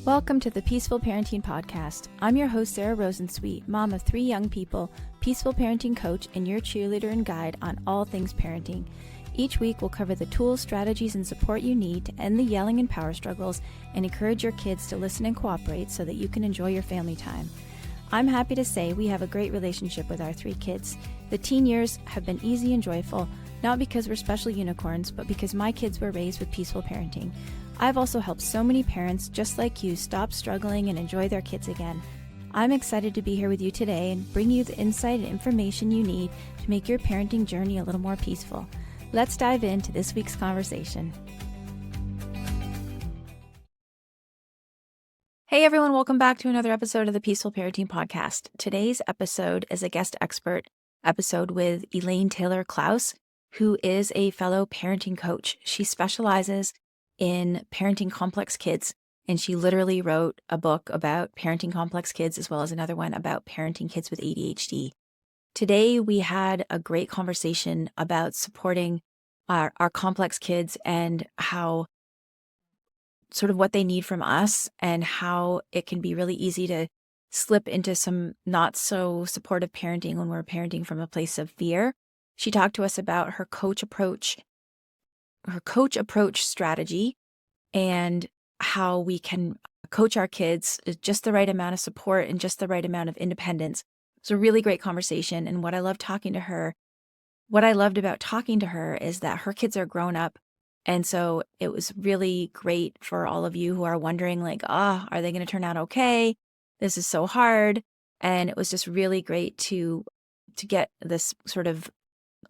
Welcome to the Peaceful Parenting Podcast. I'm your host, Sarah Rosensweet, mom of 3 young people, peaceful parenting coach, and your cheerleader and guide on all things parenting. Each week, we'll cover the tools, strategies, and support you need to end the yelling and power struggles and encourage your kids to listen and cooperate so that you can enjoy your family time. I'm happy to say we have a great relationship with our 3 kids. The teen years have been easy and joyful, not because we're special unicorns, but because my kids were raised with peaceful parenting. I've also helped so many parents just like you stop struggling and enjoy their kids again. I'm excited to be here with you today and bring you the insight and information you need to make your parenting journey a little more peaceful. Let's dive into this week's conversation. Hey everyone, welcome back to another episode of the Peaceful Parenting Podcast. Today's episode is a guest expert episode with Elaine Taylor-Klaus, who is a fellow parenting coach. She specializes in parenting complex kids, and she literally wrote a book about parenting complex kids as well as another one about parenting kids with ADHD. Today, we had a great conversation about supporting our complex kids and how sort of what they need from us and how it can be really easy to slip into some not so supportive parenting when we're parenting from a place of fear. She talked to us about her coach approach strategy and how we can coach our kids just the right amount of support and just the right amount of independence. It's a really great conversation. And what I loved about talking to her is that her kids are grown up. And so it was really great for all of you who are wondering are they going to turn out okay? This is so hard. And it was just really great to get this sort of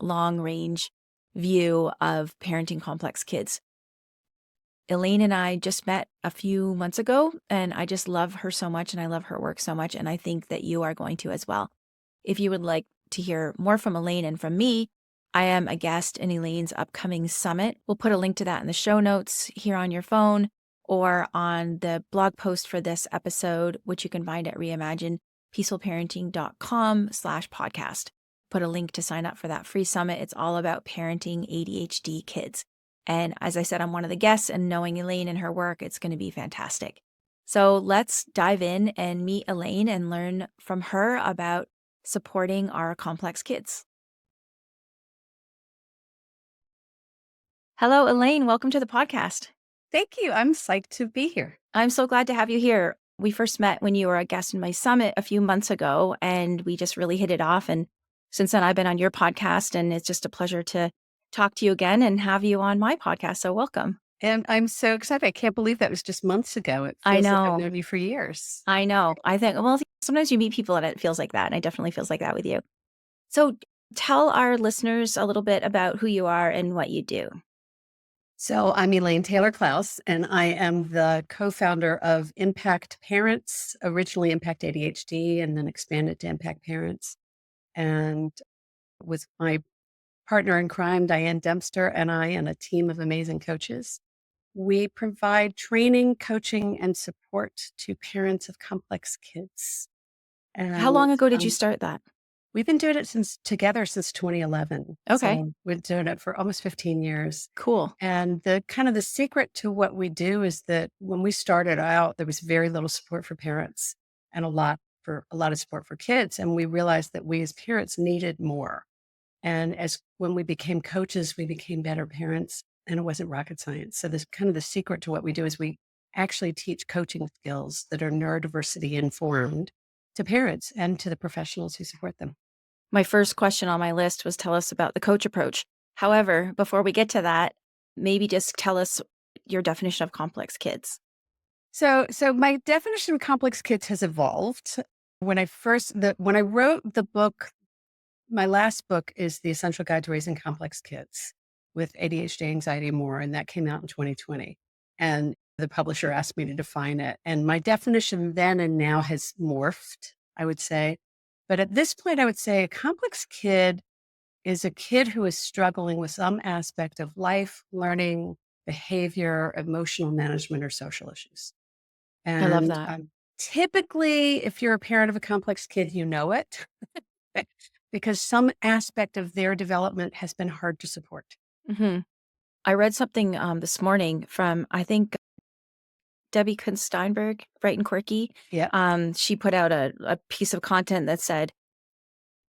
long range view of parenting complex kids. Elaine and I just met a few months ago, and I just love her so much and I love her work so much, and I think that you are going to as well. If you would like to hear more from Elaine and from me, I am a guest in Elaine's upcoming summit. We'll put a link to that in the show notes here on your phone or on the blog post for this episode, which you can find at reimaginepeacefulparenting.com/podcast. Put a link to sign up for that free summit. It's all about parenting ADHD kids. And as I said, I'm one of the guests, and knowing Elaine and her work, it's going to be fantastic. So let's dive in and meet Elaine and learn from her about supporting our complex kids. Hello, Elaine. Welcome to the podcast. Thank you. I'm psyched to be here. I'm so glad to have you here. We first met when you were a guest in my summit a few months ago, and we just really hit it off. And since then, I've been on your podcast, and it's just a pleasure to talk to you again and have you on my podcast. So welcome. And I'm so excited. I can't believe that was just months ago. It I feels know. like I've known you for years. I know. I think, well, sometimes you meet people and it feels like that. And it definitely feels like that with you. So tell our listeners a little bit about who you are and what you do. So I'm Elaine Taylor-Klaus, and I am the co-founder of Impact Parents, originally Impact ADHD, and then expanded to Impact Parents. And with my partner in crime, Diane Dempster, and I, and a team of amazing coaches, we provide training, coaching, and support to parents of complex kids. And How long ago did you start that? We've been doing it together since 2011. Okay. So we've been doing it for almost 15 years. Cool. And the secret to what we do is that when we started out, there was very little support for parents and a lot of support for kids. And we realized that we as parents needed more. And when we became coaches, we became better parents, and it wasn't rocket science. So this kind of the secret to what we do is we actually teach coaching skills that are neurodiversity informed to parents and to the professionals who support them. My first question on my list was tell us about the coach approach. However, before we get to that, maybe just tell us your definition of complex kids. So my definition of complex kids has evolved. When I wrote the book, my last book is The Essential Guide to Raising Complex Kids with ADHD, Anxiety, and More, and that came out in 2020. And the publisher asked me to define it. And my definition then and now has morphed, I would say. But at this point, I would say a complex kid is a kid who is struggling with some aspect of life, learning, behavior, emotional management, or social issues. And I love that. Typically, if you're a parent of a complex kid, you know it because some aspect of their development has been hard to support. Mm-hmm. I read something this morning from, I think, Debbie Kuhn-Steinberg, Bright and Quirky. Yeah. She put out a piece of content that said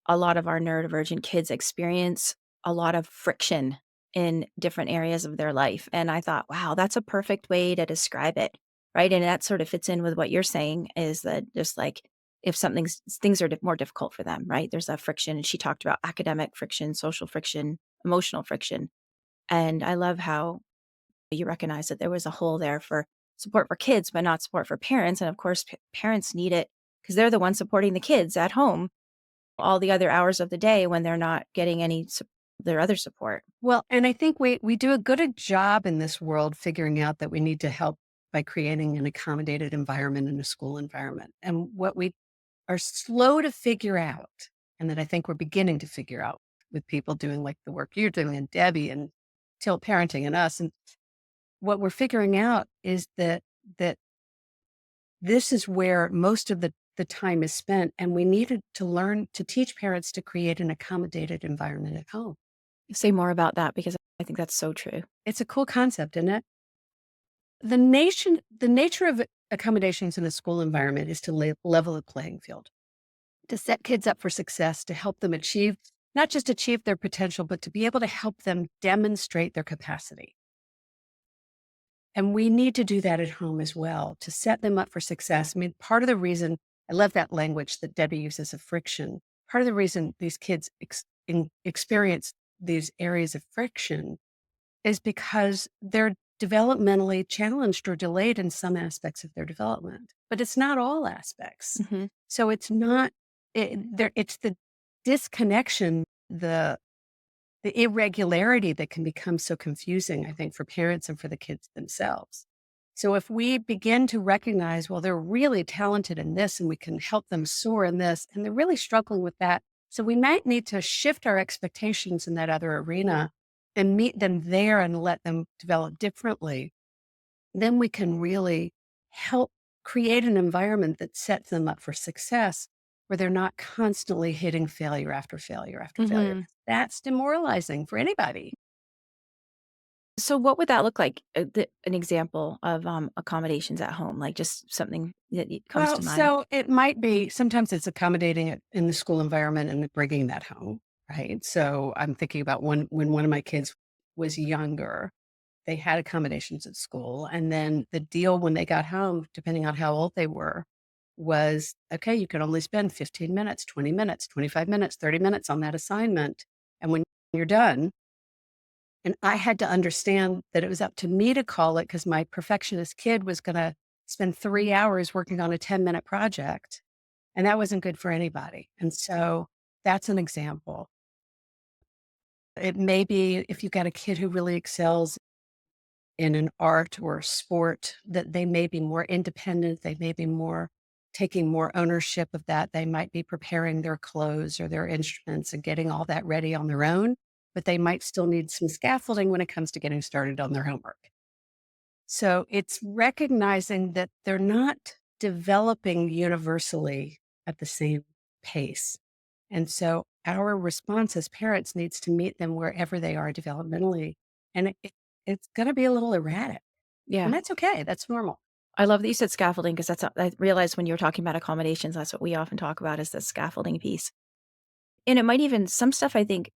a lot of our neurodivergent kids experience a lot of friction in different areas of their life. And I thought, wow, that's a perfect way to describe it, right? And that sort of fits in with what you're saying, is that just like if things are more difficult for them, right? There's that friction. And she talked about academic friction, social friction, emotional friction. And I love how you recognize that there was a hole there for support for kids, but not support for parents. And of course, parents need it because they're the ones supporting the kids at home all the other hours of the day when they're not getting their other support. Well, and I think we do a good job in this world figuring out that we need to help by creating an accommodated environment in a school environment. And what we are slow to figure out, and that I think we're beginning to figure out with people doing like the work you're doing and Debbie and Tilt Parenting and us, and what we're figuring out is that this is where most of the time is spent, and we needed to learn to teach parents to create an accommodated environment at home. Say more about that because I think that's so true. It's a cool concept, isn't it? The nature of accommodations in a school environment is to level the playing field, to set kids up for success, to help them achieve, not just achieve their potential, but to be able to help them demonstrate their capacity. And we need to do that at home as well, to set them up for success. I mean, part of the reason I love that language that Debbie uses of friction, part of the reason these kids experience these areas of friction is because they're developmentally challenged or delayed in some aspects of their development, but it's not all aspects. Mm-hmm. So it's not, it's the disconnection, the irregularity that can become so confusing, I think, for parents and for the kids themselves. So if we begin to recognize, well, they're really talented in this and we can help them soar in this, and they're really struggling with that. So we might need to shift our expectations in that other arena and meet them there and let them develop differently. Then we can really help create an environment that sets them up for success, where they're not constantly hitting failure after failure after failure. Mm-hmm. That's demoralizing for anybody. So what would that look like? An example of accommodations at home, like just something that comes Well, to mind. so it might be sometimes it's accommodating it in the school environment and bringing that home, right? So I'm thinking about when one of my kids was younger, they had accommodations at school. And then the deal when they got home, depending on how old they were, was okay, you can only spend 15 minutes, 20 minutes, 25 minutes, 30 minutes on that assignment. And when you're done, and I had to understand that it was up to me to call it because my perfectionist kid was going to spend 3 hours working on a 10-minute project. And that wasn't good for anybody. And so that's an example. It may be if you've got a kid who really excels in an art or a sport, that they may be more independent. They may be more taking more ownership of that. They might be preparing their clothes or their instruments and getting all that ready on their own, but they might still need some scaffolding when it comes to getting started on their homework. So it's recognizing that they're not developing universally at the same pace. And so our response as parents needs to meet them wherever they are developmentally. And it's going to be a little erratic. Yeah. And that's okay. That's normal. I love that you said scaffolding because I realized when you were talking about accommodations, that's what we often talk about is the scaffolding piece. And it might even, some stuff I think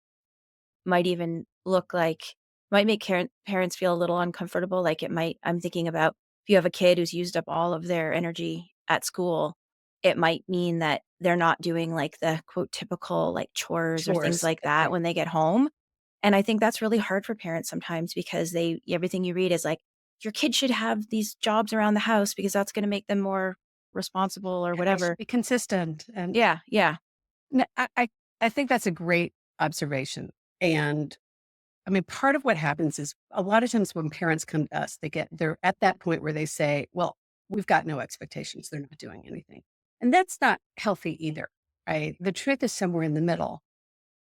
might even might make parents feel a little uncomfortable. Like I'm thinking about if you have a kid who's used up all of their energy at school, it might mean that they're not doing like the quote typical like chores or things Chores. like That's that right. when they get home. And I think that's really hard for parents sometimes because everything you read is like, your kid should have these jobs around the house because that's going to make them more responsible or And they should whatever. be consistent. And Yeah, yeah. no, I think that's a great observation. And I mean, part of what happens is a lot of times when parents come to us, they're at that point where they say, well, we've got no expectations. They're not doing anything. And that's not healthy either, right? The truth is somewhere in the middle.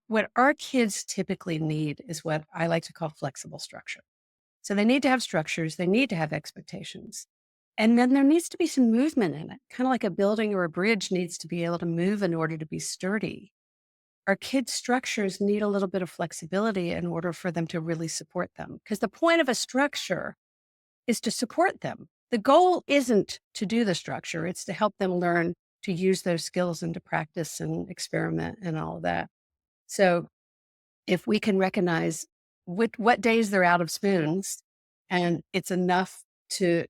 What our kids typically need is what I like to call flexible structure. So they need to have structures, they need to have expectations. And then there needs to be some movement in it, kind of like a building or a bridge needs to be able to move in order to be sturdy. Our kids' structures need a little bit of flexibility in order for them to really support them. Because the point of a structure is to support them. the goal isn't to do the structure, it's to help them learn to use those skills and to practice and experiment and all of that. So if we can recognize what days they're out of spoons, and it's enough to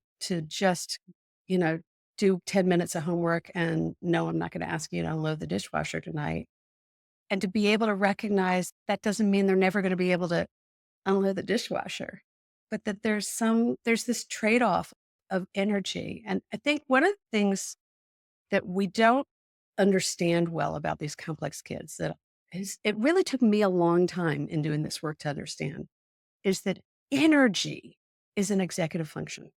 just, you know, do 10 minutes of homework and no, I'm not going to ask you to unload the dishwasher tonight. And to be able to recognize that doesn't mean they're never going to be able to unload the dishwasher, but that there's this trade-off of energy. And I think one of the things that we don't understand well about these complex kids that is, it really took me a long time in doing this work to understand, is that energy is an executive function.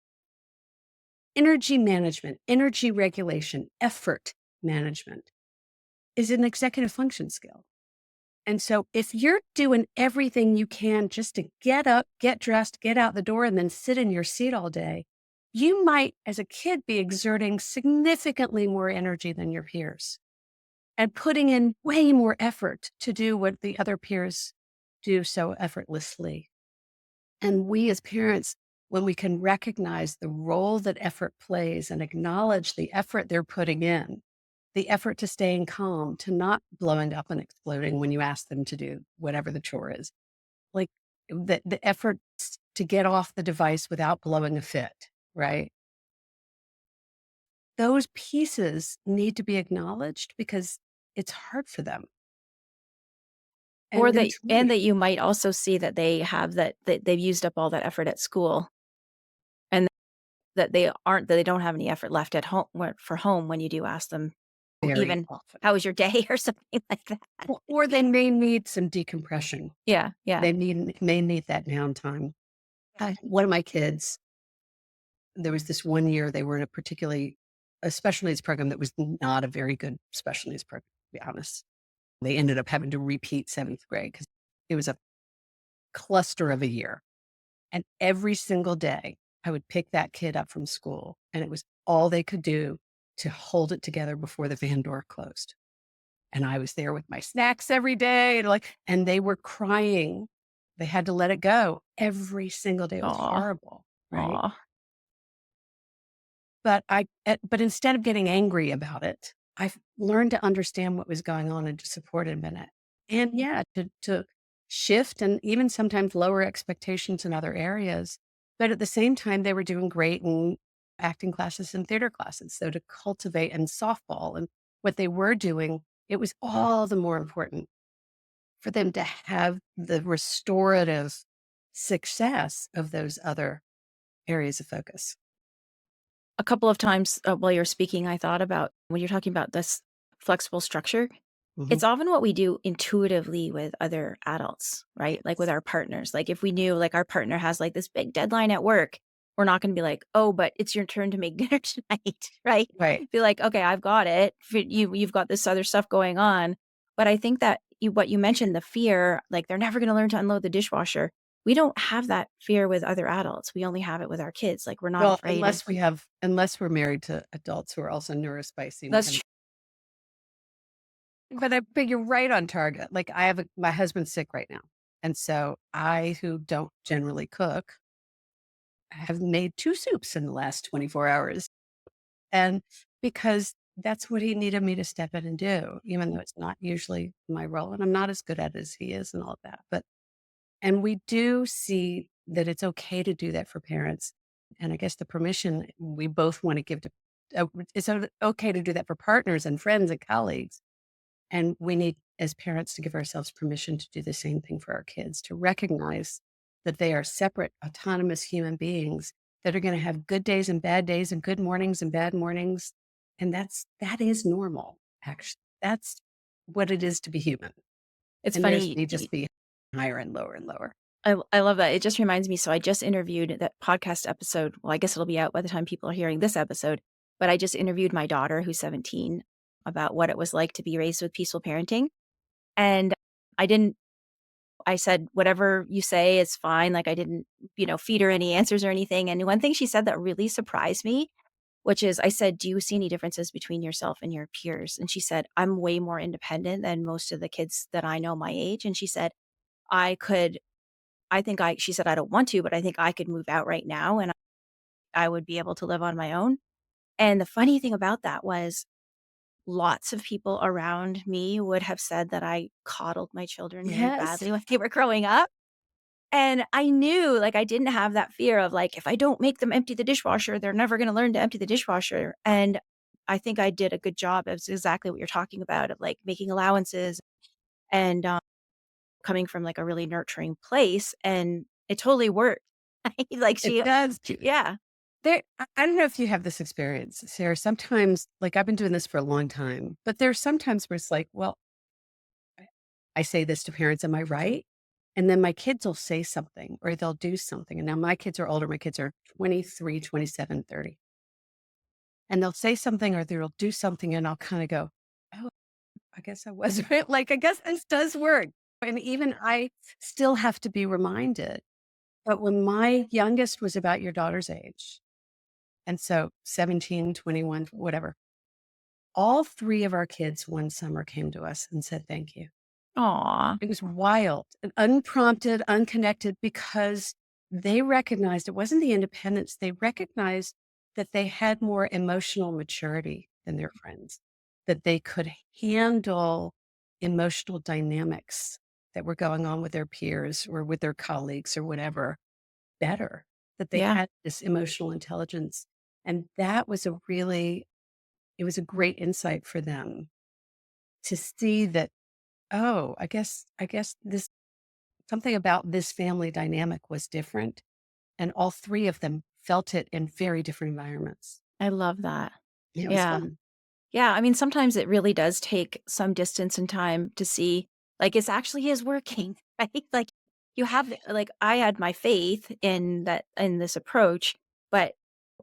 Energy management, energy regulation, effort management is an executive function skill. And so if you're doing everything you can just to get up, get dressed, get out the door, and then sit in your seat all day, you might, as a kid, be exerting significantly more energy than your peers and putting in way more effort to do what the other peers do so effortlessly. And we as parents, when we can recognize the role that effort plays and acknowledge the effort they're putting in, the effort to staying calm, to not blowing up and exploding when you ask them to do whatever the chore is, like the effort to get off the device without blowing a fit, right? Those pieces need to be acknowledged because it's hard for them. Or And that it's and really, that you might also see that they have that they've used up all that effort at school, and that they don't have any effort left at home for home when you do ask them, very even, often. "How was your day?" or something like that. Or they may need some decompression. Yeah, yeah. They may need that downtime. One of my kids, there was this one year they were in a special needs program that was not a very good special needs program, to be honest. They ended up having to repeat seventh grade because it was a cluster of a year. And every single day, I would pick that kid up from school, and it was all they could do to hold it together before the van door closed. And I was there with my snacks every day, and they were crying. They had to let it go every single day. It was Aw, horrible, right? aw. But instead of getting angry about it, I've learned to understand what was going on and to support him in it. And yeah, to shift and even sometimes lower expectations in other areas. But at the same time, they were doing great in acting classes and theater classes. So to cultivate and softball and what they were doing, it was all the more important for them to have the restorative success of those other areas of focus. A couple of times, while you're speaking, I thought about when you're talking about this flexible structure, Mhm. it's often what we do intuitively with other adults, right? Like with Yes. our partners. Like if we knew like our partner has like this big deadline at work, we're not going to be like, "Oh, but it's your turn to make dinner tonight," right? Right. Be like, "Okay, I've got it. You've got this other stuff going on." But I think that what you mentioned, the fear, like they're never going to learn to unload the dishwasher. We don't have that fear with other adults. We only have it with our kids. Like we're not Well, afraid of. unless we're married to adults who are also neurospicy, That's and but you're right on target. Like my husband's sick right now. And so I, who don't generally cook, have made 2 soups in the last 24 hours. And because that's what he needed me to step in and do, even though it's not usually my role and I'm not as good at it as he is and all of that. And we do see that it's okay to do that for parents. And I guess the permission we both want to give to, it's okay to do that for partners and friends and colleagues. And we need, as parents, to give ourselves permission to do the same thing for our kids, to recognize that they are separate, autonomous human beings that are going to have good days and good mornings and bad mornings. And that is normal, actually. That's what it is to be human. it's And theirs funny. may just be higher and lower and lower. I love that. It just reminds me, so I just interviewed that podcast episode. Well, I guess it'll be out by the time people are hearing this episode, but I just interviewed my daughter who's 17 about what it was like to be raised with peaceful parenting. And I didn't I said, "Whatever you say is fine." Like I didn't, feed her any answers or anything. And one thing she said that really surprised me, which is I said, "Do you see any differences between yourself and your peers?" And she said, "I'm way more independent than most of the kids that I know my age." And she said, "I could I think I she said, "I don't want to, but I think I could move out right now and I would be able to live on my own. And the funny thing about that was lots of people around me would have said that I coddled my children very Yes. badly when they were growing up. And I knew, like, I didn't have that fear of, like, if I don't make them empty the dishwasher, they're never gonna learn to empty the dishwasher. And I think I did a good job. It's exactly what you're talking about of, like, making allowances and, coming from, like, a really nurturing place, and it totally worked. Like, It she does. yeah. I don't know if you have this experience, Sarah. Sometimes, like I've been doing this for a long time, but there's sometimes where it's like, well, I say this to parents, am I right? And then my kids will say something or they'll do something. And now my kids are older. My kids are 23, 27, 30. And they'll say something or they'll do something and I'll kind of go, oh, I guess I was right. Like, I guess this does work. And even I still have to be reminded. But when my youngest was about your daughter's age, and so 17, 21, whatever, all three of our kids one summer came to us and said, thank you. Aw. It was wild and unprompted, unconnected, because they recognized it wasn't the independence. They recognized that they had more emotional maturity than their friends, that they could handle emotional dynamics that were going on with their peers or with their colleagues or whatever better, that they Yeah, had this emotional intelligence. And that was it was a great insight for them to see that, oh, I guess this something about this family dynamic was different, and all three of them felt it in very different environments. I love that. Yeah, it was Yeah. fun. Yeah, I mean, sometimes it really does take some distance and time to see, like, it's actually is working, right? Like, you have like, I had my faith in that in this approach, but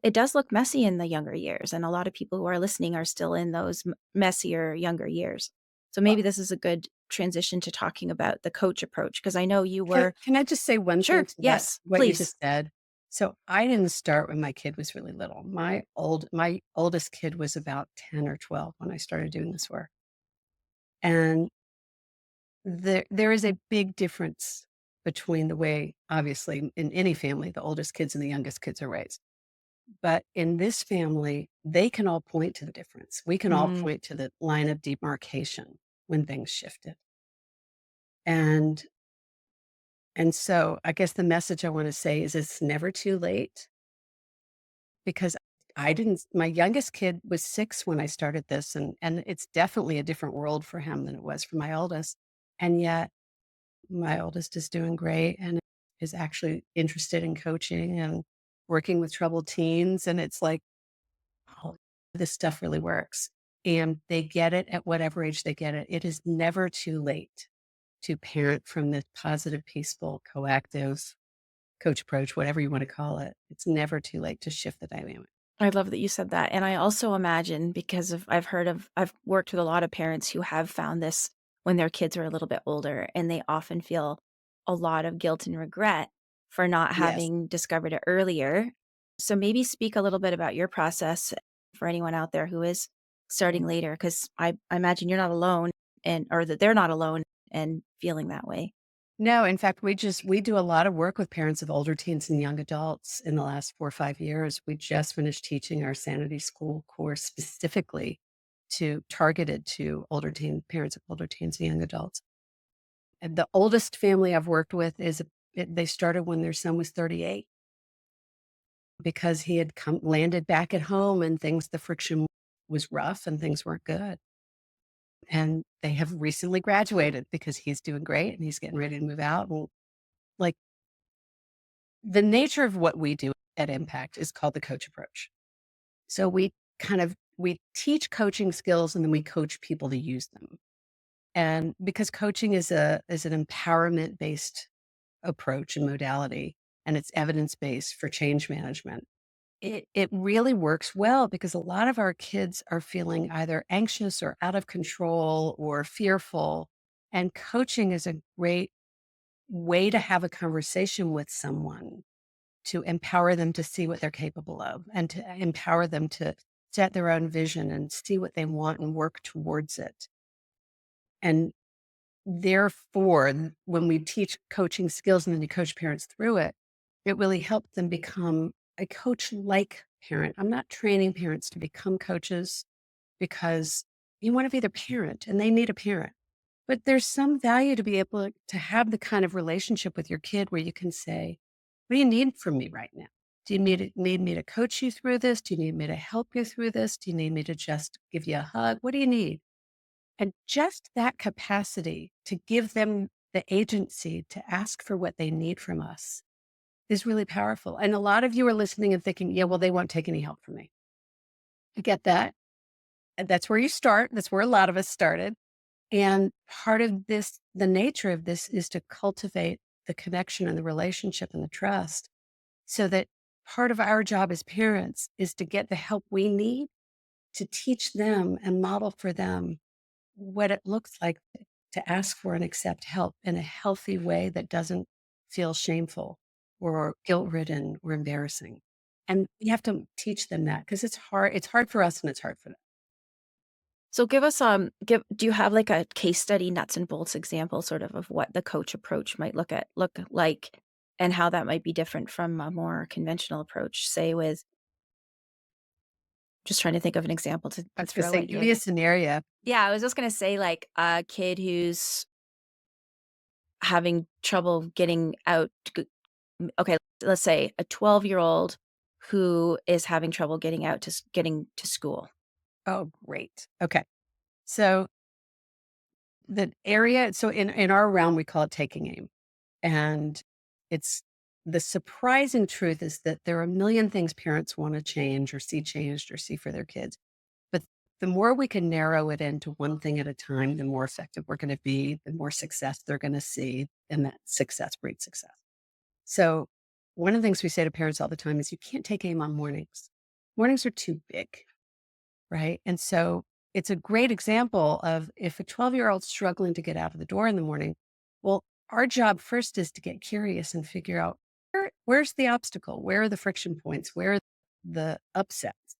it does look messy in the younger years, and a lot of people who are listening are still in those messier younger years. So Well, maybe this is a good transition to talking about the coach approach because I know you can were can I just say one thing sure, to that, yes, what you please. just said? So, I didn't start when my kid was really little. My oldest kid was about 10 or 12 when I started doing this work, and there is a big difference between the way, obviously, in any family, the oldest kids and the youngest kids are raised. But in this family, they can all point to the difference. We can all Mm, point to the line of demarcation when things shifted. And and so I guess the message I want to say is it's never too late because I didn't my youngest kid was 6 when I started this and it's definitely a different world for him than it was for my oldest. And yet my oldest is doing great and is actually interested in coaching and working with troubled teens and it's like, oh, this stuff really works. And they get it at whatever age they get it. It is never too late to parent from the positive, peaceful, coactive coach approach, whatever you want to call it. It's never too late to shift the dynamic. I love that you said that, and I also imagine because of I've worked with a lot of parents who have found this when their kids are a little bit older, and they often feel a lot of guilt and regret for not Yes. having discovered it earlier. So maybe speak a little bit about your process for anyone out there who is starting later, because I imagine you're not alone and or that they're not alone and feeling that way. No, in fact, we do a lot of work with parents of older teens and young adults in the last 4 or 5 years. We just finished teaching our Sanity School course specifically targeted to older parents of older teens and young adults. And the oldest family I've worked with they started when their son was 38 because he had landed back at home and the friction was rough and things weren't good. And they have recently graduated because he's doing great and he's getting ready to move out. And like the nature of what we do at Impact is called the coach approach. So we teach coaching skills and then we coach people to use them. And because coaching is an empowerment based approach and modality and it's evidence based for change management. It really works well because a lot of our kids are feeling either anxious or out of control or fearful. And coaching is a great way to have a conversation with someone to empower them to see what they're capable of and to empower them to set their own vision and see what they want and work towards it. And therefore, when we teach coaching skills and then you coach parents through it, it really helps them become a coach like parent. I'm not training parents to become coaches because you want to be their parent and they need a parent. But there's some value to be able to have the kind of relationship with your kid where you can say, what do you need from me right now? Do you need me to coach you through this? Do you need me to help you through this? Do you need me to just give you a hug? What do you need? And just that capacity to give them the agency to ask for what they need from us is really powerful. And a lot of you are listening and thinking, yeah, well, they won't take any help from me. I get that. And that's where you start. That's where a lot of us started. And part of this, the nature of this is to cultivate the connection and the relationship and the trust so that part of our job as parents is to get the help we need to teach them and model for them what it looks like to ask for and accept help in a healthy way that doesn't feel shameful or guilt ridden or embarrassing. And you have to teach them that because it's hard. It's hard for us and it's hard for them. So give us do you have like a case study nuts and bolts example sort of what the coach approach might look like and how that might be different from a more conventional approach, say with just trying to think of an example to I was going to throw say, at give you. me a scenario. Yeah, I was just gonna say like a kid who's having trouble getting out okay, let's say a 12-year-old who is having trouble getting to school. Oh, great. Okay. So the area, so in our realm, we call it taking aim. And it's the surprising truth is that there are a million things parents want to change or see changed or see for their kids. But the more we can narrow it into one thing at a time, the more effective we're going to be, the more success they're going to see. And that success breeds success. So one of the things we say to parents all the time is you can't take aim on mornings. Mornings are too big, right? And so it's a great example of if a 12-year-old's struggling to get out of the door in the morning, well, our job first is to get curious and figure out where's the obstacle? Where are the friction points? Where are the upsets?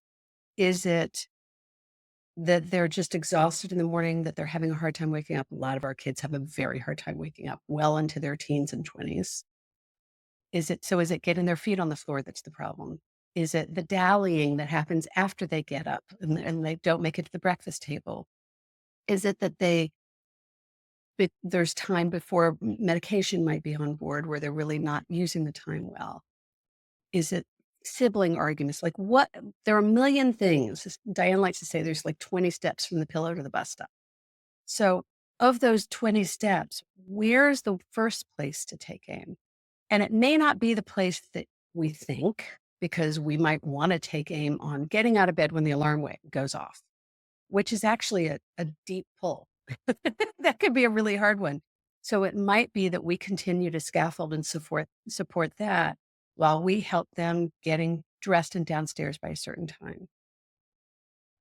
Is it that they're just exhausted in the morning, that they're having a hard time waking up? A lot of our kids have a very hard time waking up well into their teens and 20s. Is it getting their feet on the floor that's the problem? Is it the dallying that happens after they get up and they don't make it to the breakfast table? Is it that there's time before medication might be on board where they're really not using the time well? Is it sibling arguments? Like what? There are a million things. Diane likes to say there's like 20 steps from the pillow to the bus stop. So of those 20 steps, where's the first place to take aim? And it may not be the place that we think, because we might want to take aim on getting out of bed when the alarm goes off, which is actually a deep pull. That could be a really hard one. So it might be that we continue to scaffold and support that while we help them getting dressed and downstairs by a certain time,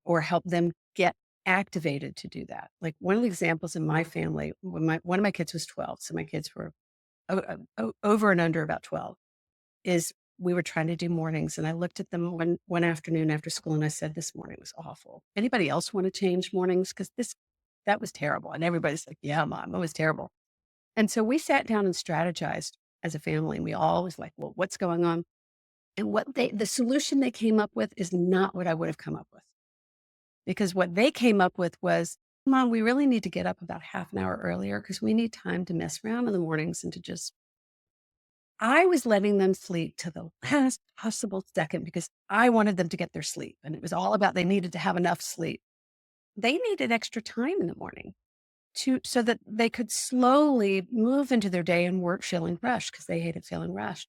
or help them get activated to do that. Like one of the examples in my family, when one of my kids was 12, so my kids were over and under about 12, is we were trying to do mornings. And I looked at them one afternoon after school and I said, this morning was awful. Anybody else want to change mornings? Because that was terrible. And everybody's like, yeah, Mom, it was terrible. And so we sat down and strategized as a family. And we all was like, well, what's going on? And the solution they came up with is not what I would have come up with. Because what they came up with was, Mom, we really need to get up about half an hour earlier because we need time to mess around in the mornings and to just. I was letting them sleep to the last possible second because I wanted them to get their sleep. And it was all about they needed to have enough sleep. They needed extra time in the morning so that they could slowly move into their day and weren't feeling rushed because they hated feeling rushed.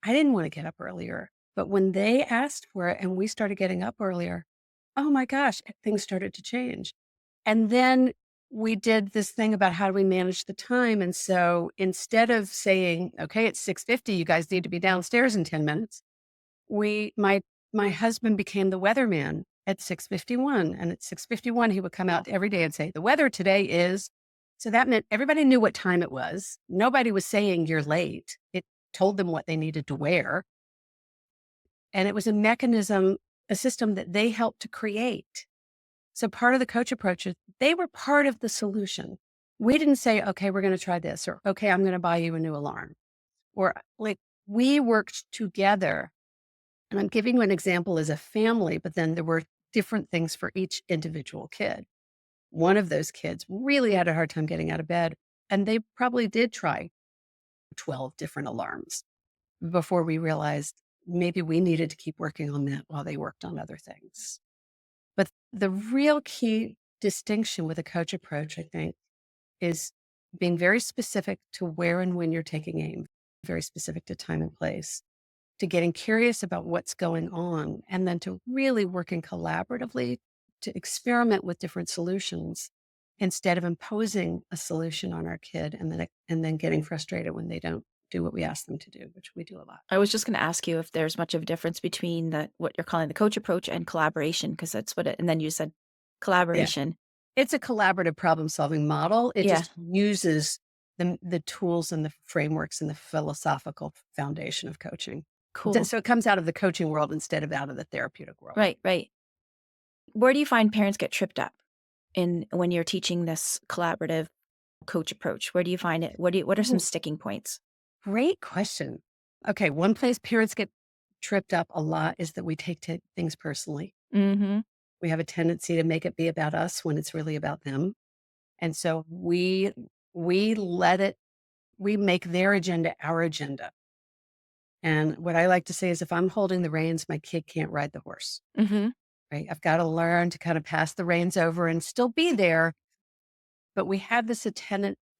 I didn't want to get up earlier, but when they asked for it and we started getting up earlier, oh my gosh, things started to change. And then we did this thing about how do we manage the time. And so instead of saying, okay, it's 6:50, you guys need to be downstairs in 10 minutes, my husband became the weatherman at 6:51. And at 6:51, he would come out every day and say, the weather today is. So that meant everybody knew what time it was. Nobody was saying you're late. It told them what they needed to wear. And it was a system that they helped to create. So part of the coach approach is they were part of the solution. We didn't say, okay, we're going to try this, or okay, I'm going to buy you a new alarm. Or like we worked together And I'm giving you an example as a family, but then there were different things for each individual kid. One of those kids really had a hard time getting out of bed, and they probably did try 12 different alarms before we realized maybe we needed to keep working on that while they worked on other things. But the real key distinction with a coach approach, I think, is being very specific to where and when you're taking aim, very specific to time and place, to getting curious about what's going on, and then to really working collaboratively to experiment with different solutions instead of imposing a solution on our kid and then getting frustrated when they don't do what we ask them to do, which we do a lot. I was just going to ask you if there's much of a difference between what you're calling the coach approach and collaboration, because that's what and then you said Yeah. collaboration. It's a collaborative problem-solving model. It Yeah. just uses the tools and the frameworks and the philosophical foundation of coaching. Cool. So it comes out of the coaching world instead of out of the therapeutic world. Right, right. Where do you find parents get tripped up when you're teaching this collaborative coach approach? Where do you find it? What are some sticking points? Great question. Okay, one place parents get tripped up a lot is that we take things personally. Mm-hmm. We have a tendency to make it be about us when it's really about them. And so we make their agenda our agenda. And what I like to say is if I'm holding the reins, my kid can't ride the horse, Mm-hmm. right? I've got to learn to kind of pass the reins over and still be there. But we have this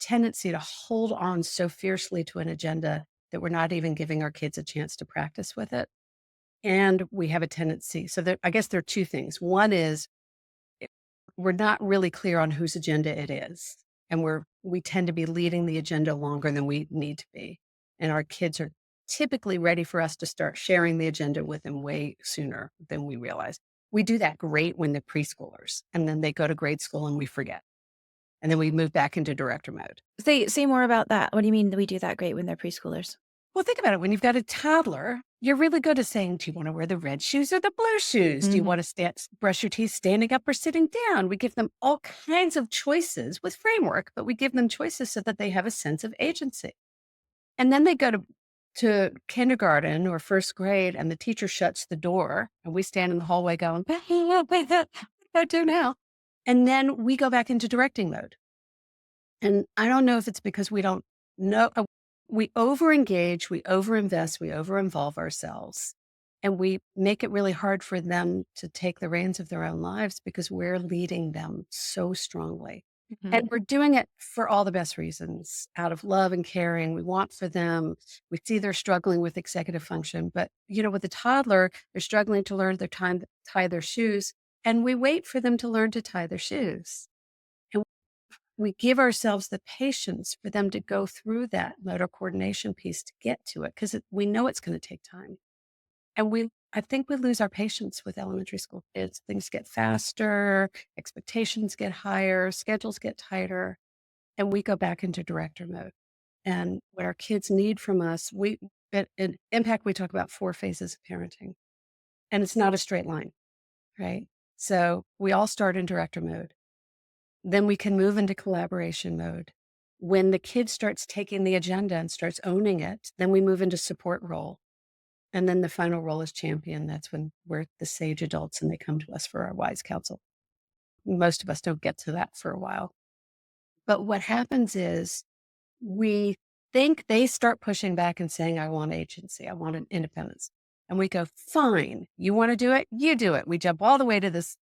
tendency to hold on so fiercely to an agenda that we're not even giving our kids a chance to practice with it. And we have a tendency. So I guess there are two things. One is we're not really clear on whose agenda it is. And we tend to be leading the agenda longer than we need to be. And our kids are typically ready for us to start sharing the agenda with them way sooner than we realize. We do that great when they're preschoolers, and then they go to grade school and we forget. And then we move back into director mode. Say more about that. What do you mean we do that great when they're preschoolers? Well, think about it. When you've got a toddler, you're really good at saying, do you want to wear the red shoes or the blue shoes? Do you want to brush your teeth standing up or sitting down? We give them all kinds of choices with framework, but we give them choices so that they have a sense of agency. And then they go to kindergarten or first grade and the teacher shuts the door and we stand in the hallway going, what do I do now? And then we go back into directing mode. And I don't know if it's because we don't know. We over-engage, we over-invest, we over-involve ourselves, and we make it really hard for them to take the reins of their own lives because we're leading them so strongly. Mm-hmm. And we're doing it for all the best reasons, out of love and caring. We want for them. We see they're struggling with executive function, but with a toddler, they're struggling to learn their time to tie their shoes, and we wait for them to learn to tie their shoes. We give ourselves the patience for them to go through that motor coordination piece to get to it because we know it's going to take time. And I think we lose our patience with elementary school kids. Things get faster, expectations get higher, schedules get tighter, and we go back into director mode. And what our kids need from us, in Impact, we talk about 4 phases of parenting, and it's not a straight line, right? So we all start in director mode. Then we can move into collaboration mode. When the kid starts taking the agenda and starts owning it, then we move into support role. And then the final role is champion. That's when we're the sage adults and they come to us for our wise counsel. Most of us don't get to that for a while. But what happens is we think they start pushing back and saying, I want agency, I want an independence. And we go, fine, you want to do it? You do it. We jump all the way to this,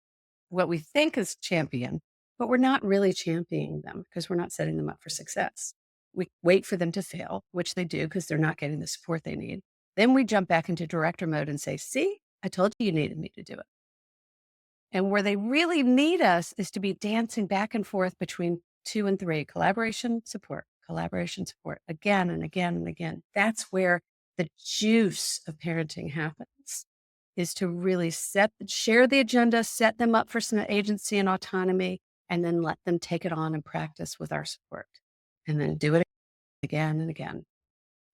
what we think is champion. But we're not really championing them because we're not setting them up for success. We wait for them to fail, which they do because they're not getting the support they need. Then we jump back into director mode and say, see, I told you needed me to do it. And where they really need us is to be dancing back and forth between 2 and 3, collaboration, support, again and again and again. That's where the juice of parenting happens, is to really share the agenda, set them up for some agency and autonomy, and then let them take it on and practice with our support. And then do it again and again.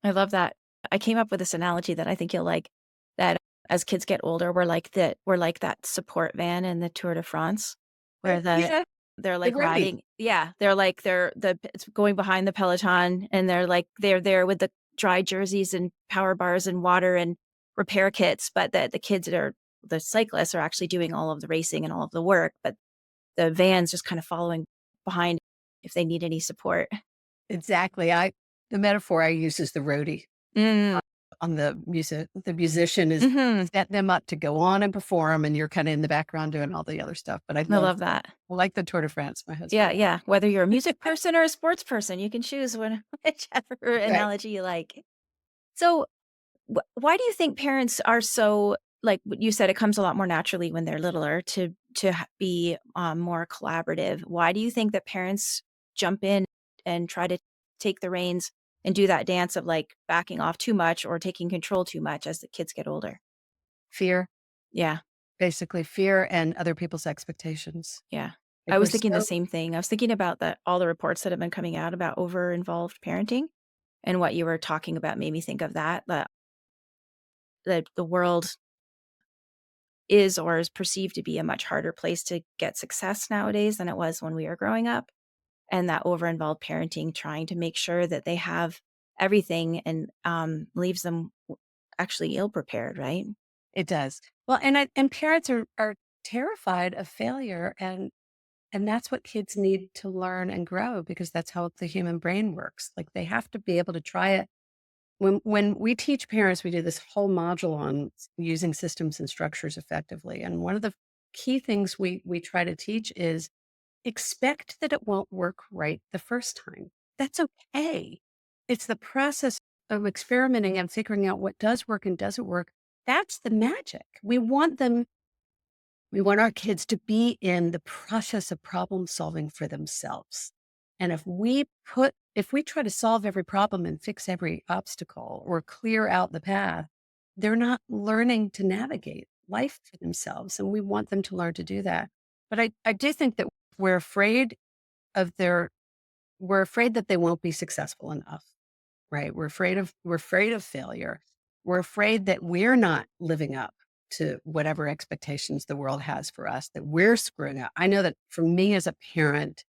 I love that. I came up with this analogy that I think you'll like, that as kids get older, we're like that support van in the Tour de France, where they're like riding. Yeah. It's going behind the peloton and they're there with the dry jerseys and power bars and water. And repair kits, but that the cyclists are actually doing all of the racing and all of the work, but the van's just kind of following behind if they need any support. Exactly. The metaphor I use is the roadie. Mm. On the music. The musician is Mhm. setting them up to go on and perform, and you're kinda in the background doing all the other stuff, but I love that. I like the Tour de France, my Yeah, husband. yeah. Whether you're a music person or a sports person, you can choose whichever Right. analogy you like. So, why do you think parents are so like what you said? It comes a lot more naturally when they're littler to be more collaborative. Why do you think that parents jump in and try to take the reins and do that dance of like backing off too much or taking control too much as the kids get older? Fear, Yeah, basically fear and other people's expectations. yeah. I Like, we're was thinking the so same thing. I was thinking about all the reports that have been coming out about over involved parenting, and what you were talking about made me think of that. The world is or is perceived to be a much harder place to get success nowadays than it was when we were growing up. And that over involved parenting, trying to make sure that they have everything and leaves them actually ill prepared, right? it does. Well, and parents are terrified of failure, and that's what kids need to learn and grow because that's how the human brain works. Like, they have to be able to try it. When we teach parents, we do this whole module on using systems and structures effectively, and one of the key things we try to teach is expect that it won't work right the first time. That's okay. It's the process of experimenting and figuring out what does work and doesn't work. That's the magic. We want our kids to be in the process of problem solving for themselves. And if we try to solve every problem and fix every obstacle or clear out the path, they're not learning to navigate life for themselves. And we want them to learn to do that. But I do think that we're afraid of their we're afraid that they won't be successful enough, right? We're afraid of failure. We're afraid that we're not living up to whatever expectations the world has for us, that we're screwing up. I know that for me as a parent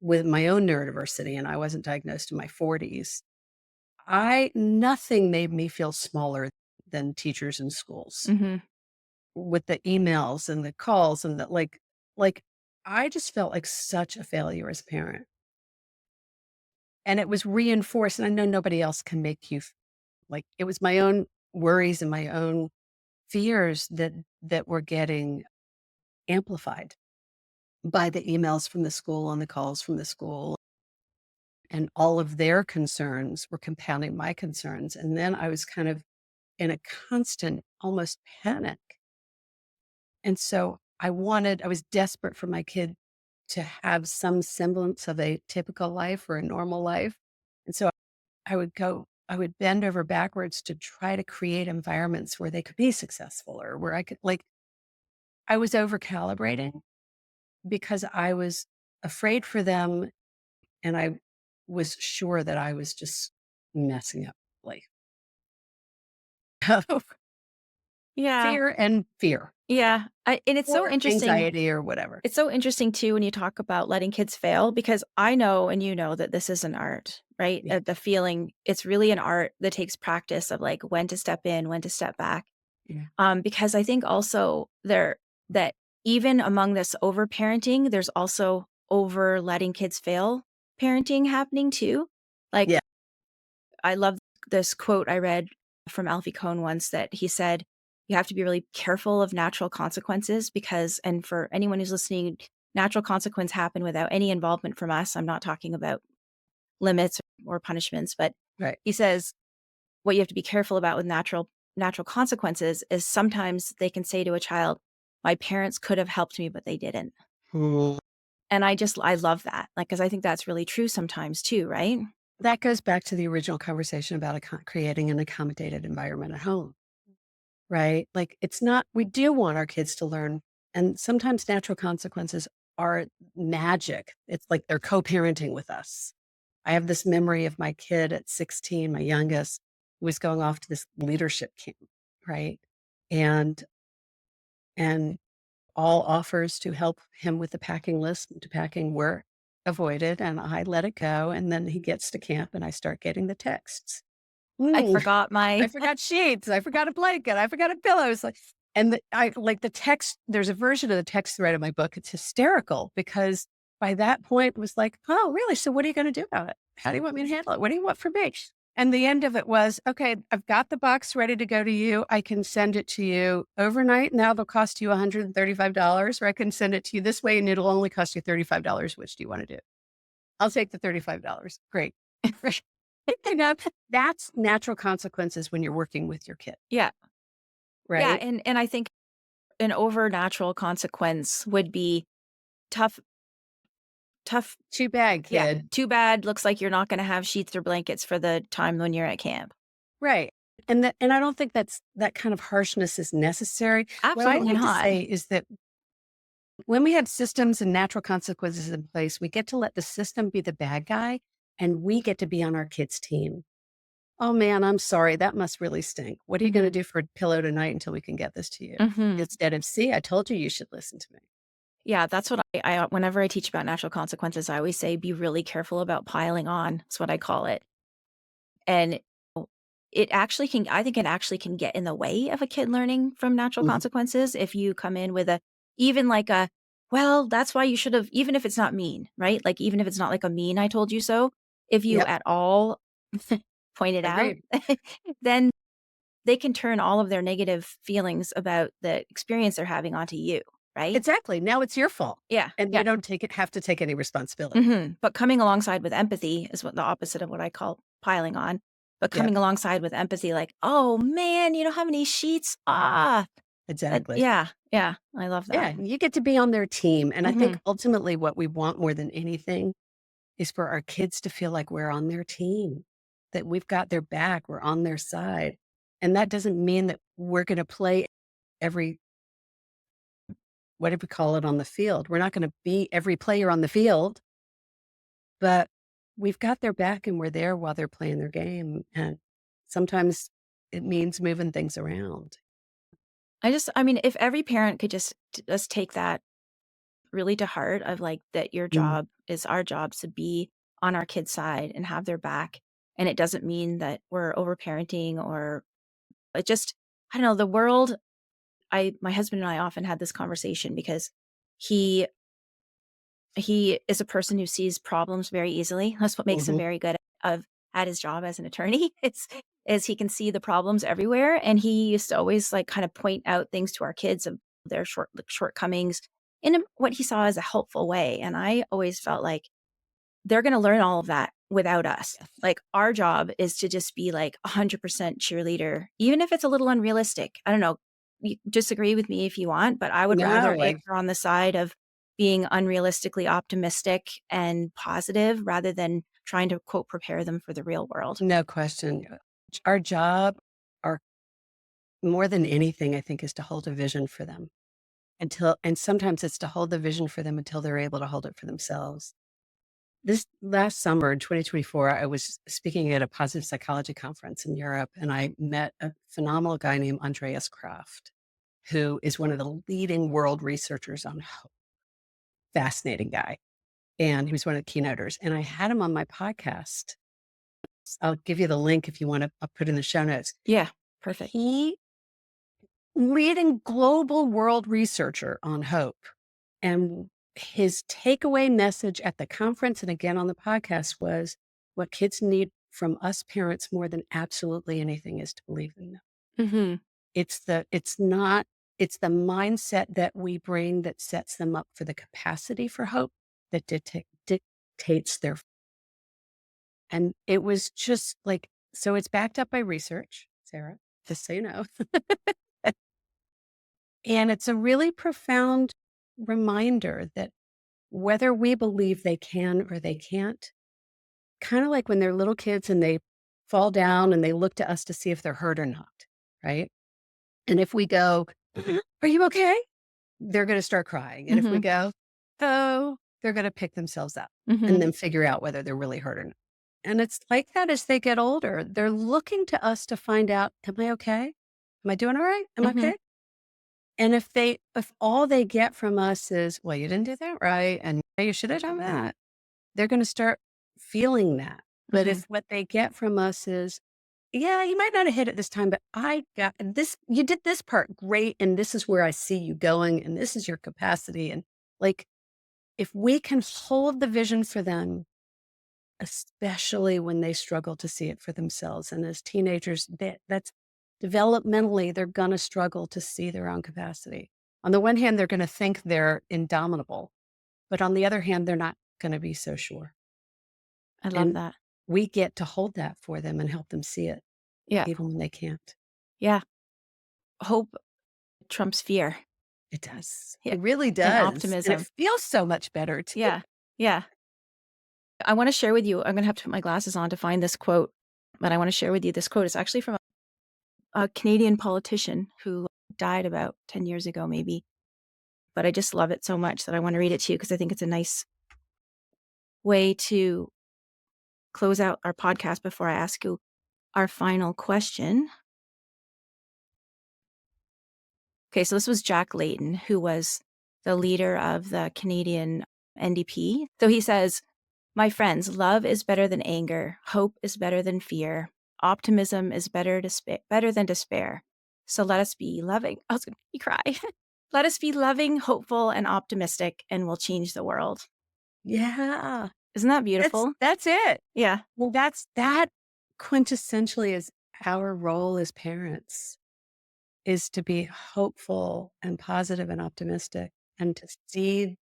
with my own neurodiversity, and I wasn't diagnosed in my 40s, I nothing made me feel smaller than teachers in schools Hmm. with the emails and the calls and the like I just felt like such a failure as a parent. And it was reinforced, and I know nobody else can make you like it was my own worries and my own fears that were getting amplified by the emails from the school and the calls from the school, and all of their concerns were compounding my concerns. And then I was kind of in a constant, almost panic. And so I was desperate for my kid to have some semblance of a typical life or a normal life. And so I would bend over backwards to try to create environments where they could be successful or where I could I was over calibrating because I was afraid for them and I was sure that I was just messing up like Yeah, fear and fear yeah. And it's so or interesting. anxiety or whatever. It's so interesting too when you talk about letting kids fail because I know and you know that this is an art, right? Yeah. The feeling, it's really an art that takes practice of like when to step in, when to step back. Yeah. Because I think also that even among this over parenting, there's also over letting kids fail parenting happening too. Like Yeah. I love this quote I read from Alfie Kohn once that he said, you have to be really careful of natural consequences because, and for anyone who's listening, natural consequences happen without any involvement from us. I'm not talking about limits or punishments, but Right. he says what you have to be careful about with natural consequences is sometimes they can say to a child, my parents could have helped me, but they didn't. Mm. And I love that. Like, cause I think that's really true sometimes too, right? That goes back to the original conversation about creating an accommodated environment at home, right? Like it's not, we do want our kids to learn, and sometimes natural consequences are magic. It's like they're co parenting with us. I have this memory of my kid at 16, my youngest, who was going off to this leadership camp, right? And and all offers to help him with the packing list and to packing were avoided, and I let it go. And then he gets to camp, and I start getting the texts. I forgot I forgot sheets. I forgot a blanket. I forgot a pillow. It's like, and the text, there's a version of the text thread in my book. It's hysterical because by that point it was like, oh, really? So what are you going to do about it? How do you want me to handle it? What do you want from me? And the end of it was, okay, I've got the box ready to go to you. I can send it to you overnight. Now it'll cost you $135, or I can send it to you this way and it'll only cost you $35. Which do you want to do? I'll take the $35. Great. That's natural consequences when you're working with your kid. Yeah. Right. Yeah. And I think an over natural consequence would be tough. Too bad, kid. Yeah. Too bad. Looks like you're not going to have sheets or blankets for the time when you're at camp. Right. And I don't think that kind of harshness is necessary. Absolutely what I like not. to say is that when we have systems and natural consequences in place, we get to let the system be the bad guy and we get to be on our kids' team. Oh man, I'm sorry. That must really stink. What are you going to do for a pillow tonight until we can get this to you? Instead of, see, I told you should listen to me. Yeah, that's what I whenever I teach about natural consequences, I always say, be really careful about piling on. That's what I call it. And it actually can, I think it actually can get in the way of a kid learning from natural consequences if you come in with even like well, that's why you should have, even if it's not mean, right? Like, even if it's not like a mean, I told you so, if you at all point it out, then they can turn all of their negative feelings about the experience they're having onto you, right? Exactly. Now it's your fault. Yeah. And they don't have to take any responsibility. But coming alongside with empathy is what the opposite of what I call piling on. But coming alongside with empathy, like, oh man, you know how many sheets? Exactly. Yeah. I love that. Yeah. You get to be on their team. And I think ultimately what we want more than anything is for our kids to feel like we're on their team, that we've got their back, we're on their side. And that doesn't mean that we're going to play every, what did we call it, on the field. We're not going to be every player on the field, but we've got their back and we're there while they're playing their game. And sometimes it means moving things around. I mean, if every parent could just take that really to heart of like, that your job is our job to be on our kids' side and have their back. And it doesn't mean that we're overparenting or it just, I don't know, the world. My husband and I often had this conversation because he is a person who sees problems very easily. That's what makes him very good at his job as an attorney. Is he can see the problems everywhere. And he used to always like kind of point out things to our kids of their shortcomings in what he saw as a helpful way. And I always felt like they're going to learn all of that without us. Like, our job is to just be like 100% cheerleader, even if it's a little unrealistic. I don't know. You disagree with me if you want, but I would rather err on the side of being unrealistically optimistic and positive rather than trying to, quote, prepare them for the real world. No question. Our job, more than anything, I think, is to hold a vision for them and sometimes it's to hold the vision for them until they're able to hold it for themselves. This last summer in 2024, I was speaking at a positive psychology conference in Europe, and I met a phenomenal guy named Andreas Kraft, who is one of the leading world researchers on hope. Fascinating guy. And he was one of the keynoters. And I had him on my podcast. I'll give you the link if you want to. I'll put it in the show notes. Yeah, perfect. He, leading global world researcher on hope. And his takeaway message at the conference and again on the podcast was, what kids need from us parents more than absolutely anything is to believe in them. It's the mindset that we bring that sets them up for the capacity for hope that dictates their. And it was just like, so it's backed up by research, Sarah, just so you know. And it's a really profound reminder that whether we believe they can or they can't, kind of like when they're little kids and they fall down and they look to us to see if they're hurt or not, right? And if we go, are you okay? They're going to start crying. And if we go, oh, they're going to pick themselves up and then figure out whether they're really hurt or not. And it's like that as they get older. They're looking to us to find out, am I okay? Am I doing all right? Am I okay? And if all they get from us is, well, you didn't do that right, and you should have done that, they're going to start feeling that. But if what they get from us is, yeah, you might not have hit it this time, but I got this. You did this part great. And this is where I see you going. And this is your capacity. And like, if we can hold the vision for them, especially when they struggle to see it for themselves. And as teenagers, that's developmentally, they're going to struggle to see their own capacity. On the one hand, they're going to think they're indomitable, but on the other hand, they're not going to be so sure. I love And that. we get to hold that for them and help them see it, Yeah. even when they can't. Yeah. Hope trumps fear. It does. Yeah. It really And does. And it optimism. feels so much better too. Yeah. Yeah. I want to share with you, I'm going to have to put my glasses on to find this quote, but I want to share with you this quote. It's actually from a Canadian politician who died about 10 years ago, maybe. But I just love it so much that I want to read it to you because I think it's a nice way to close out our podcast before I ask you our final question. Okay, so this was Jack Layton, who was the leader of the Canadian NDP. So he says, "My friends, love is better than anger. Hope is better than fear. Optimism is better than despair. So let us be loving." I was going to make me cry. Let us be loving, hopeful, and optimistic, and we'll change the world. Yeah. Isn't that beautiful? That's it. Yeah. Well, that quintessentially is our role as parents, is to be hopeful and positive and optimistic and to see.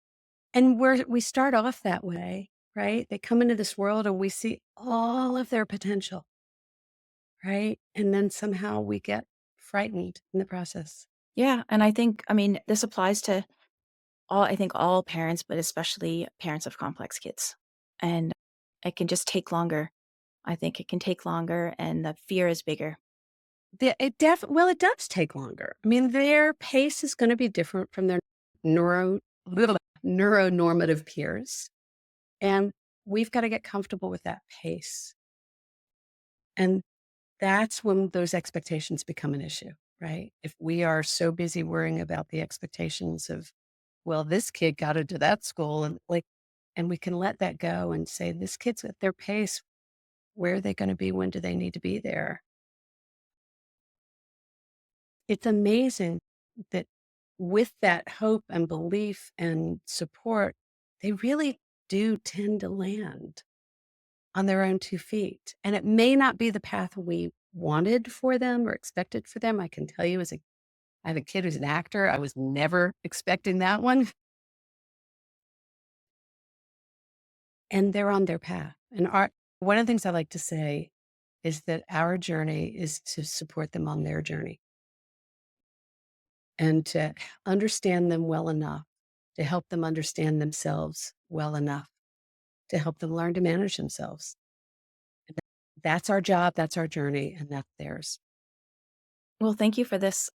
And we start off that way, right? They come into this world and we see all of their potential, right? And then somehow we get frightened in the process. Yeah. And I think, I mean, this applies to all parents, but especially parents of complex kids. And it can just take longer. I think it can take longer and the fear is bigger. Well, it does take longer. I mean, their pace is going to be different from their neuro neuronormative peers. And we've got to get comfortable with that pace. And that's when those expectations become an issue, right? If we are so busy worrying about the expectations of, well, this kid got into that school and and we can let that go and say, this kid's at their pace. Where are they going to be? When do they need to be there? It's amazing that with that hope and belief and support, they really do tend to land on their own 2 feet. And it may not be the path we wanted for them or expected for them. I can tell you I have a kid who's an actor. I was never expecting that one. And they're on their path. And one of the things I like to say is that our journey is to support them on their journey and to understand them well enough, to help them understand themselves well enough, to help them learn to manage themselves. And that's our job, that's our journey, and that's theirs. Well, thank you for this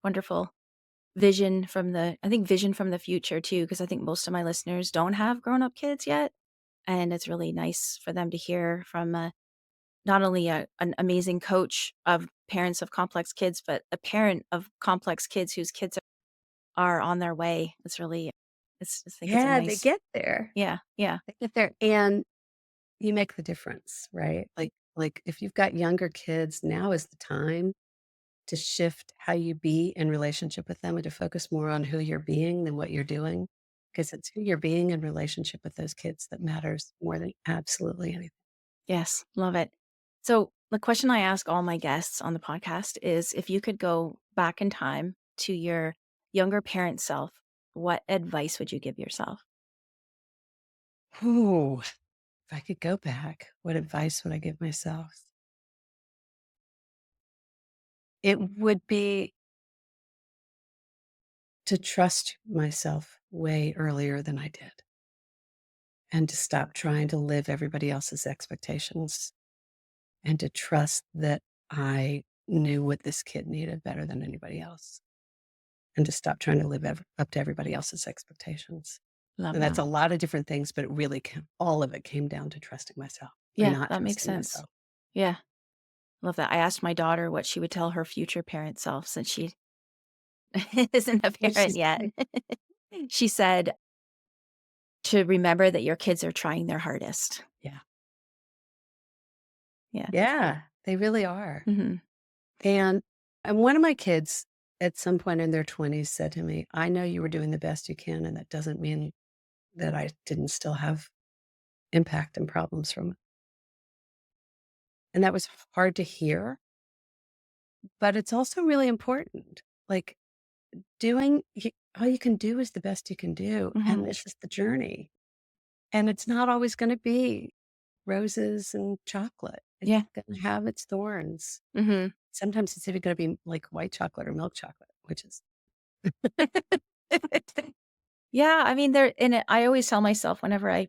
wonderful vision from the future too, because I think most of my listeners don't have grown-up kids yet. And it's really nice for them to hear from not only an amazing coach of parents of complex kids, but a parent of complex kids whose kids are on their way. I think it's a Yeah, they nice, get there. yeah, yeah, They get there, and you make the difference, right? Like if you've got younger kids, now is the time to shift how you be in relationship with them and to focus more on who you're being than what you're doing. Because it's who you're being in relationship with those kids that matters more than absolutely anything. yes, love it. So the question I ask all my guests on the podcast is if you could go back in time to your younger parent self, what advice would you give yourself? Ooh, if I could go back, what advice would I give myself? It would be to trust myself way earlier than I did and to stop trying to live everybody else's expectations and to trust that I knew what this kid needed better than anybody else and to stop trying to live up to everybody else's expectations. Love And that's that. a lot of different things, but it really all of it came down to trusting myself or Yeah, not that makes trusting sense. myself. Yeah, love that. I asked my daughter what she would tell her future parent self since she isn't a What'd she parent yet. say? She said to remember that your kids are trying their hardest. Yeah. Yeah. Yeah. They really are. Mm-hmm. And one of my kids at some point in their 20s said to me, I know you were doing the best you can, and that doesn't mean that I didn't still have impact and problems from it. And that was hard to hear, but it's also really important. Like all you can do is the best you can do. Mm-hmm. And this is the journey. And it's not always going to be roses and chocolate. It's Yeah. going to have its thorns. Mm-hmm. Sometimes it's even going to be like white chocolate or milk chocolate, which is. Yeah, I mean, I always tell myself whenever I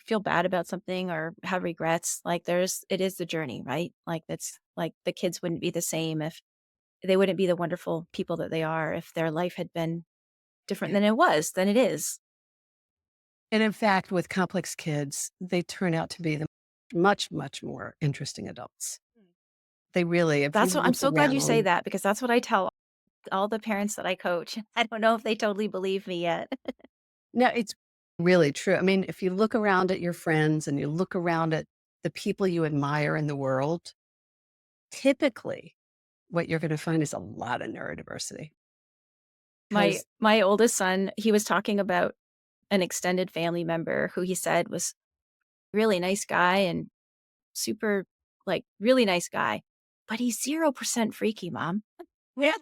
feel bad about something or have regrets, like it is the journey, right? Like that's like the kids wouldn't be the same if they wouldn't be the wonderful people that they are if their life had been different than it is. And in fact, with complex kids, they turn out to be the much, much more interesting adults. They really, if you I'm look so glad you say around. that because that's what I tell all the parents that I coach. I don't know if they totally believe me yet. No, it's really true. I mean, if you look around at your friends and you look around at the people you admire in the world, typically what you're going to find is a lot of neurodiversity. My oldest son, he was talking about an extended family member who he said was a really nice guy and super, like, really nice guy, but he's 0% freaky, Mom. Yeah.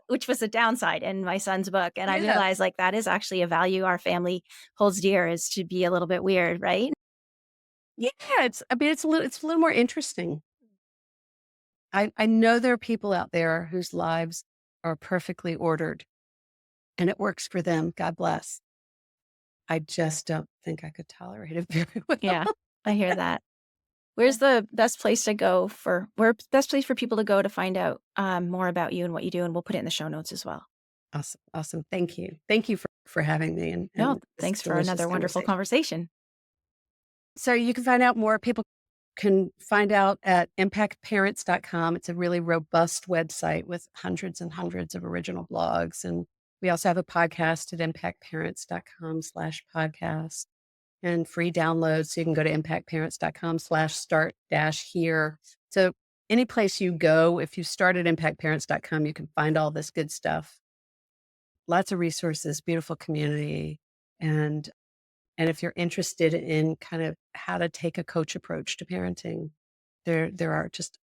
Which was a downside in my son's book, and I Yeah. realized, like, that is actually a value our family holds dear is to be a little bit weird, right? Yeah. It's a little more interesting. I know there are people out there whose lives are perfectly ordered and it works for them. God bless. I just don't think I could tolerate it very well. Yeah, I hear that. Where's the best place best place for people to go to find out more about you and what you do? And we'll put it in the show notes as well. Awesome. Awesome. Thank you. Thank you for having me. And No, this thanks for delicious another wonderful conversation. So you can find out more. People can find out at impactparents.com. It's a really robust website with hundreds and hundreds of original blogs. And we also have a podcast at impactparents.com/podcast and free downloads. So you can go to impactparents.com/start-here. So any place you go, if you start at impactparents.com, you can find all this good stuff. Lots of resources, beautiful community. And if you're interested in kind of how to take a coach approach to parenting, there are just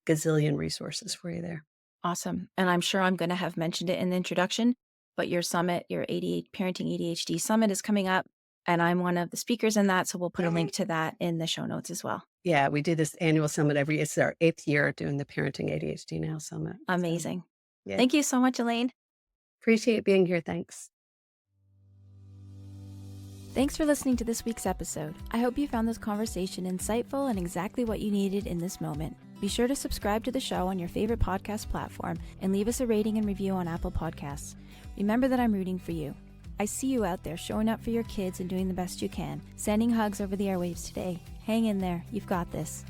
gazillion resources for you there. Awesome. And I'm sure I'm going to have mentioned it in the introduction, but your summit, your Parenting ADHD Summit is coming up, and I'm one of the speakers in that. So we'll put a link to that in the show notes as well. Yeah, we do this annual summit it's our 8th year doing the Parenting ADHD Now Summit. Amazing. So, yeah. Thank you so much, Elaine. Appreciate being here. Thanks. Thanks for listening to this week's episode. I hope you found this conversation insightful and exactly what you needed in this moment. Be sure to subscribe to the show on your favorite podcast platform and leave us a rating and review on Apple Podcasts. Remember that I'm rooting for you. I see you out there showing up for your kids and doing the best you can. Sending hugs over the airwaves today. Hang in there. You've got this.